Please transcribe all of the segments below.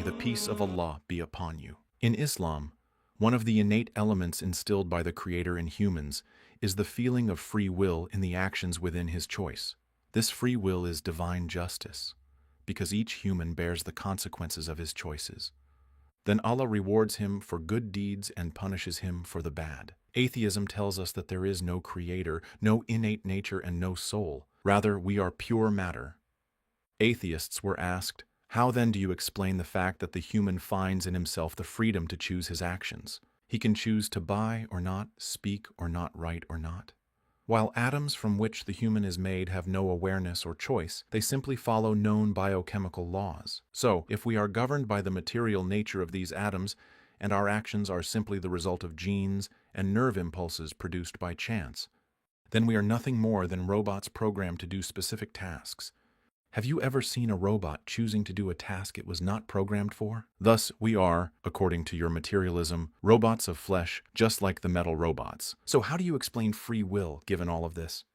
the peace of Allah be upon you. In Islam, one of the innate elements instilled by the Creator in humans is the feeling of free will in the actions within His choice. This free will is divine justice, because each human bears the consequences of his choices. Then Allah rewards him for good deeds and punishes him for the bad. Atheism tells us that there is no creator, no innate nature, and no soul. Rather, we are pure matter. Atheists were asked, how then do you explain the fact that the human finds in himself the freedom to choose his actions? He can choose to buy or not, speak or not, write or not. While atoms from which the human is made have no awareness or choice, they simply follow known biochemical laws. So, if we are governed by the material nature of these atoms, and our actions are simply the result of genes and nerve impulses produced by chance, then we are nothing more than robots programmed to do specific tasks. Have you ever seen a robot choosing to do a task it was not programmed for? Thus, we are, according to your materialism, robots of flesh, just like the metal robots. So how do you explain free will, given all of this?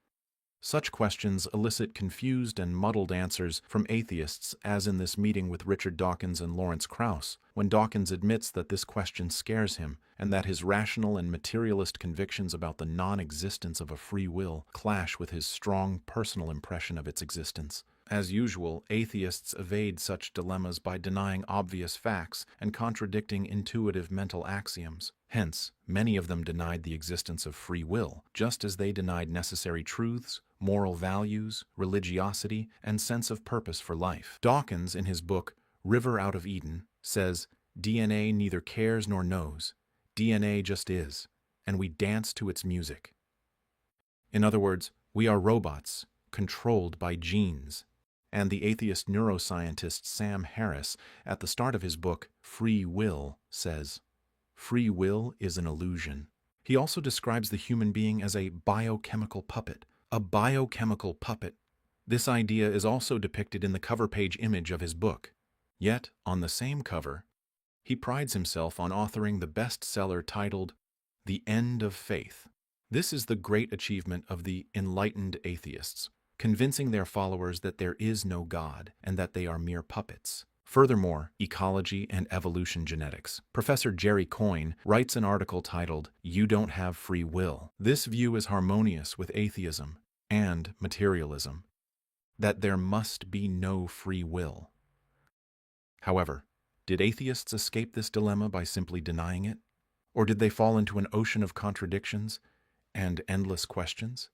Such questions elicit confused and muddled answers from atheists, as in this meeting with Richard Dawkins and Lawrence Krauss, when Dawkins admits that this question scares him, and that his rational and materialist convictions about the non-existence of a free will clash with his strong personal impression of its existence. As usual, atheists evade such dilemmas by denying obvious facts and contradicting intuitive mental axioms. Hence, many of them denied the existence of free will, just as they denied necessary truths, moral values, religiosity, and sense of purpose for life. Dawkins, in his book River Out of Eden, says, DNA neither cares nor knows. DNA just is, and we dance to its music. In other words, we are robots, controlled by genes. And the atheist neuroscientist Sam Harris, at the start of his book, Free Will, says, free will is an illusion. He also describes the human being as a biochemical puppet. A biochemical puppet. This idea is also depicted in the cover page image of his book. Yet, on the same cover, he prides himself on authoring the bestseller titled The End of Faith. This is the great achievement of the enlightened atheists, convincing their followers that there is no God and that they are mere puppets. Furthermore, Ecology and Evolution Genetics. Professor Jerry Coyne writes an article titled, You Don't Have Free Will. This view is harmonious with atheism and materialism, that there must be no free will. However, did atheists escape this dilemma by simply denying it? Or did they fall into an ocean of contradictions and endless questions?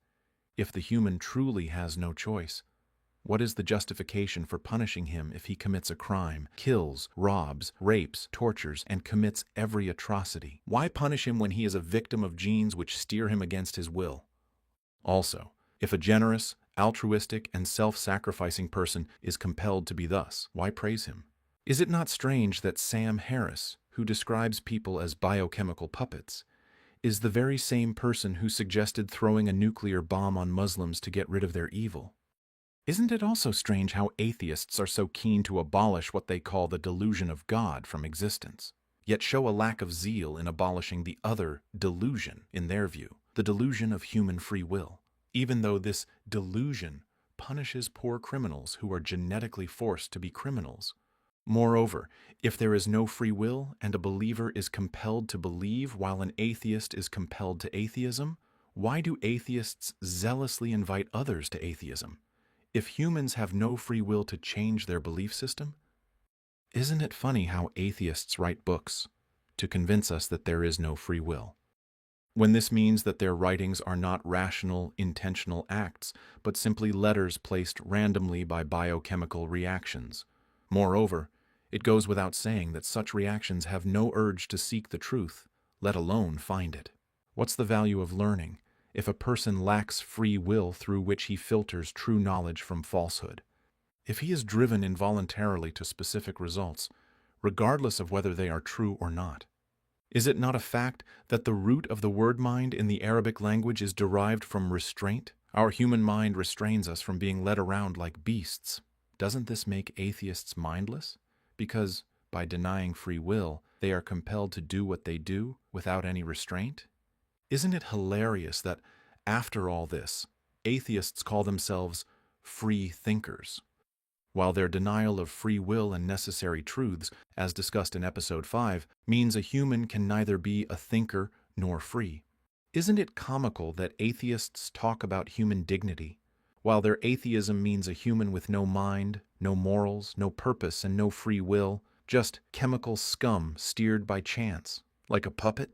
If the human truly has no choice, what is the justification for punishing him if he commits a crime, kills, robs, rapes, tortures, and commits every atrocity? Why punish him when he is a victim of genes which steer him against his will? Also, if a generous, altruistic, and self-sacrificing person is compelled to be thus, why praise him? Is it not strange that Sam Harris, who describes people as biochemical puppets, is the very same person who suggested throwing a nuclear bomb on Muslims to get rid of their evil? Isn't it also strange how atheists are so keen to abolish what they call the delusion of God from existence, yet show a lack of zeal in abolishing the other delusion, in their view, the delusion of human free will, even though this delusion punishes poor criminals who are genetically forced to be criminals? Moreover, if there is no free will and a believer is compelled to believe while an atheist is compelled to atheism, why do atheists zealously invite others to atheism? If humans have no free will to change their belief system? Isn't it funny how atheists write books to convince us that there is no free will, when this means that their writings are not rational, intentional acts, but simply letters placed randomly by biochemical reactions? Moreover, it goes without saying that such reactions have no urge to seek the truth, let alone find it. What's the value of learning if a person lacks free will through which he filters true knowledge from falsehood? If he is driven involuntarily to specific results, regardless of whether they are true or not? Is it not a fact that the root of the word mind in the Arabic language is derived from restraint? Our human mind restrains us from being led around like beasts. Doesn't this make atheists mindless? Because, by denying free will, they are compelled to do what they do without any restraint? Isn't it hilarious that, after all this, atheists call themselves free thinkers? while their denial of free will and necessary truths, as discussed in Episode 5, means a human can neither be a thinker nor free. Isn't it comical that atheists talk about human dignity, while their atheism means a human with no mind, no morals, no purpose, and no free will, just chemical scum steered by chance, like a puppet?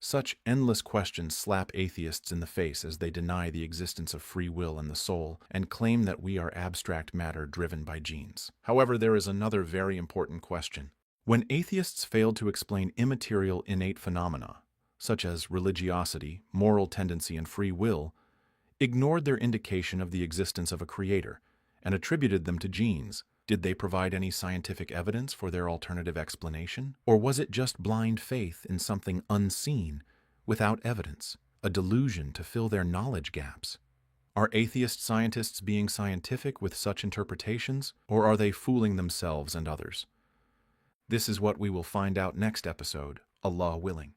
Such endless questions slap atheists in the face as they deny the existence of free will and the soul and claim that we are abstract matter driven by genes. However, there is another very important question. When atheists fail to explain immaterial innate phenomena, such as religiosity, moral tendency, and free will, ignored their indication of the existence of a creator, and attributed them to genes, did they provide any scientific evidence for their alternative explanation? Or was it just blind faith in something unseen, without evidence, a delusion to fill their knowledge gaps? Are atheist scientists being scientific with such interpretations, or are they fooling themselves and others? This is what we will find out next episode, Allah willing.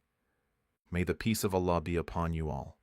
May the peace of Allah be upon you all.